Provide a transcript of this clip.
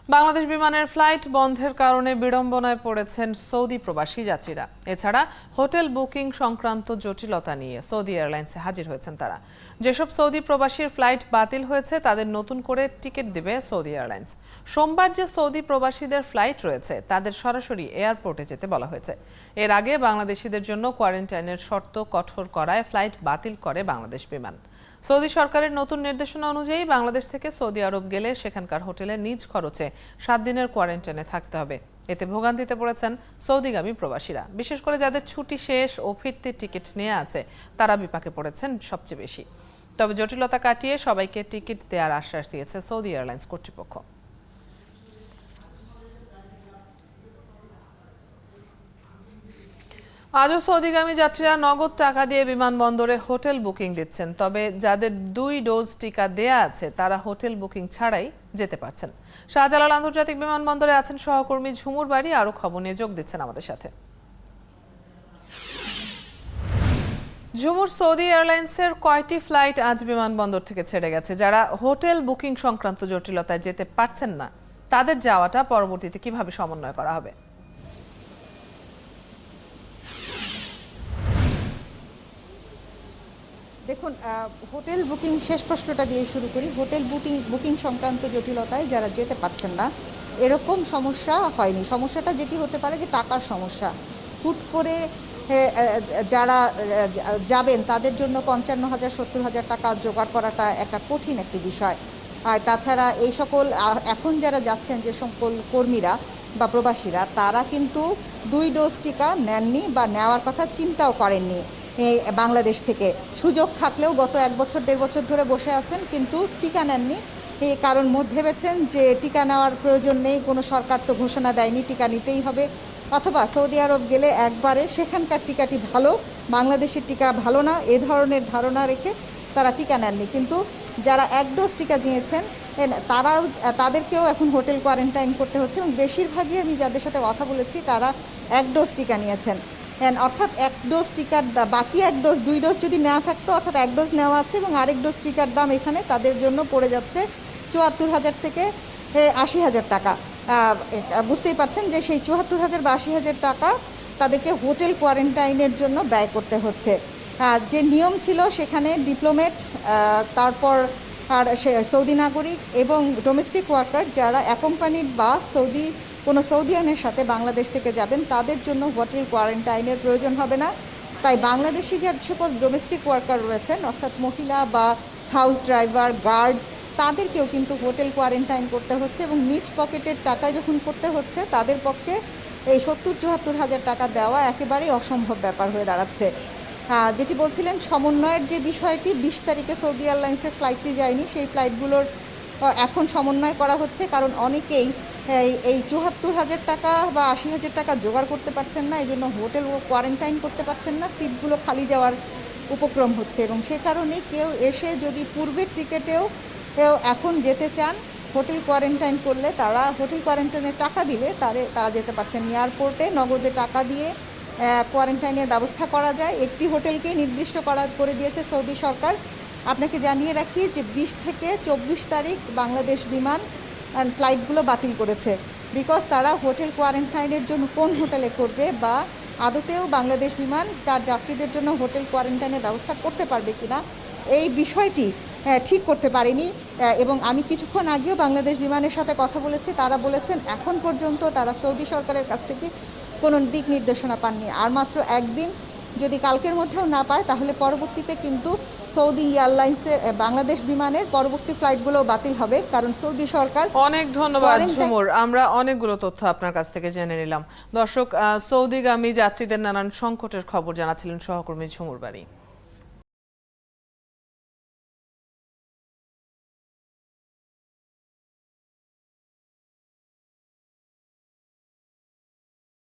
বাংলাদেশ বিমানের ফ্লাইট বন্ধের কারণে বিড়ম্বনায় পড়েছেন সৌদি প্রবাসী যাত্রীরা। এছাড়া হোটেল বুকিং সংক্রান্ত জটিলতা নিয়ে সৌদি এয়ারলাইন্সে হাজির হয়েছেন তারা। যেসব সৌদি প্রবাসীর ফ্লাইট বাতিল হয়েছে তাদের নতুন করে টিকিট দেবে সৌদি এয়ারলাইন্স। সোমবার যে সৌদি প্রবাসীদের ফ্লাইট রয়েছে তাদের সরাসরি এয়ারপোর্টে যেতে বলা হয়েছে। এর আগে বাংলাদেশিদের জন্য কোয়ারেন্টাইনের শর্ত কঠোর করায় ফ্লাইট বাতিল করে বাংলাদেশ বিমান। সৌদি সরকারের নতুন নির্দেশনা অনুযায়ী বাংলাদেশ থেকে সৌদি আরব গেলে সেখানকার হোটেলে নিজ খরচে 7 দিনের কোয়ারেন্টাইনে থাকতে হবে। এতে ভোগান্তিতে পড়েছেন সৌদিগামী প্রবাসীরা। বিশেষ করে যাদের ছুটি শেষ ও ফিরতির টিকিট নেওয়া আছে তারা বিপাকে পড়েছেন সবচেয়ে বেশি। তবে জটিলতা কাটিয়ে সবাইকে টিকিট দেওয়ার আশ্বাস দিয়েছে সৌদি এয়ারলাইন্স কর্তৃপক্ষ। আজও সৌদিগামী যাত্রীরা নগদ টাকা দিয়ে বিমানবন্দরে হোটেল বুকিং দিচ্ছেন। তবে যাদের 2 ডোজ টিকা দেয়া আছে তারা হোটেল বুকিং ছাড়াই যেতে পারছেন। শাহজালাল আন্তর্জাতিক বিমানবন্দরে আছেন সহকর্মী ঝুমুর বাড়ি, আরো খবর নিয়ে যোগ দিচ্ছেন আমাদের সাথে। ঝুমুর, সৌদি এয়ারলাইন্সের কয়টি ফ্লাইট আজ বিমানবন্দর থেকে ছেড়ে গেছে? যারা হোটেল বুকিং সংক্রান্ত জটিলতায় যেতে পারছেন না তাদের যাওয়াটা পরবর্তীতে কিভাবে সমন্বয় করা হবে? দেখুন, হোটেল বুকিং শেষ প্রশ্নটা দিয়ে শুরু করি। হোটেল বুকিং সংক্রান্ত জটিলতায় যারা যেতে পারছেন না এরকম সমস্যা হয়নি। সমস্যাটা যেটি হতে পারে যে টাকার সমস্যা। হুট করে যারা যাবেন তাদের জন্য 55,000 70,000 টাকা জোগাড় করাটা একটা কঠিন একটি বিষয়। আর তাছাড়া এই সকল এখন যারা যাচ্ছেন যে সকল কর্মীরা বা প্রবাসীরা তারা কিন্তু 2 ডোজ টিকা নেননি বা নেওয়ার কথা চিন্তাও করেননি। বাংলাদেশ থেকে সুযোগ থাকলেও গত 1 বছর 1.5 বছর ধরে বসে আছেন কিন্তু টিকা নেননি। কারণ ভেবেছেন যে টিকা নেওয়ার প্রয়োজন নেই, কোনো সরকার তো ঘোষণা দেয়নি টিকা নিতেই হবে, অথবা সৌদি আরব গেলে একবারে সেখানকার টিকাটি ভালো, বাংলাদেশের টিকা ভালো না, এ ধরনের ধারণা রেখে তারা টিকা নেননি। কিন্তু যারা 1 ডোজ টিকা নিয়েছেন তাদেরকেও এখন হোটেল কোয়ারেন্টাইন করতে হচ্ছে এবং বেশিরভাগই আমি যাদের সাথে কথা বলেছি তারা 1 ডোজ টিকা নিয়েছেন। অর্থাৎ 1 ডোজ টিকার বাকি 1 ডোজ 2 ডোজ যদি নেওয়া থাকতো, অর্থাৎ 1 ডোজ নেওয়া আছে এবং আরেক ডোজ টিকার দাম এখানে তাদের জন্য পড়ে যাচ্ছে 74,000 থেকে 80,000 টাকা। বুঝতেই পারছেন যে সেই 74,000 বা 80,000 টাকা তাদেরকে হোটেল কোয়ারেন্টাইনের জন্য ব্যয় করতে হচ্ছে। যে নিয়ম ছিল সেখানে ডিপ্লোমেট, তারপর আর সৌদি নাগরিক এবং ডোমেস্টিক ওয়ার্কার যারা অ্যাকম্পানিড বা কোনো সৌদিয়ানের সাথে বাংলাদেশ থেকে যাবেন তাদের জন্য হোটেল কোয়ারেন্টাইনের প্রয়োজন হবে না। তাই বাংলাদেশি যে সকল ডোমেস্টিক ওয়ার্কার রয়েছেন অর্থাৎ মহিলা বা হাউস ড্রাইভার, গার্ড, তাদেরকেও কিন্তু হোটেল কোয়ারেন্টাইন করতে হচ্ছে এবং নিজ পকেটের টাকায় যখন করতে হচ্ছে তাদের পক্ষে এই 70-74,000 টাকা দেওয়া একেবারেই অসম্ভব ব্যাপার হয়ে দাঁড়াচ্ছে। যেটি বলছিলেন সমন্বয়ের যে বিষয়টি, 20 তারিখে সৌদি এয়ারলাইন্সের ফ্লাইটটি যায়নি, সেই ফ্লাইটগুলোর এখন সমন্বয় করা হচ্ছে। কারণ অনেকেই এই 74,000 টাকা বা 80,000 টাকা জোগাড় করতে পারছেন না, এই জন্য হোটেল কোয়ারেন্টাইন করতে পারছেন না, সিটগুলো খালি যাওয়ার উপক্রম হচ্ছে এবং সে কারণে কেউ এসে যদি পূর্বের টিকেটেও এখন যেতে চান হোটেল কোয়ারেন্টাইন করলে তারা হোটেল কোয়ারেন্টাইনের টাকা দিলে তারা যেতে পারছেন। এয়ারপোর্টে নগদে টাকা দিয়ে কোয়ারেন্টাইনের ব্যবস্থা করা যায়। একটি হোটেলকে নির্দিষ্ট করে দিয়েছে সৌদি সরকার। আপনাকে জানিয়ে রাখি যে 20 থেকে 24 তারিখ বাংলাদেশ বিমান ফ্লাইটগুলো বাতিল করেছে, বিকজ তারা হোটেল কোয়ারেন্টাইনের জন্য কোন হোটেলে করবে বা আদতেও বাংলাদেশ বিমান তার যাত্রীদের জন্য হোটেল কোয়ারেন্টাইনের ব্যবস্থা করতে পারবে কিনা এই বিষয়টি ঠিক করতে পারেনি। এবং আমি কিছুক্ষণ আগেও বাংলাদেশ বিমানের সাথে কথা বলেছি, তারা বলেছেন এখন পর্যন্ত তারা সৌদি সরকারের কাছ থেকে কোনো দিক নির্দেশনা পাননি। আর মাত্র একদিন যদি কালকের মধ্যেও না পায় তাহলে পরবর্তীতে কিন্তু সৌদি এয়ারলাইন্সের বাংলাদেশ বিমানের পরবর্তী ফ্লাইটগুলো বাতিল হবে। কারণ সৌদি সরকার। অনেক ধন্যবাদ ঝুমুর, আমরা অনেকগুলো তথ্য আপনার কাছ থেকে জেনে নিলাম। দর্শক, সৌদিগামী যাত্রীদের নানান সংকটের খবর জানাচ্ছিলেন সহকর্মী ঝুমুর বাড়ি।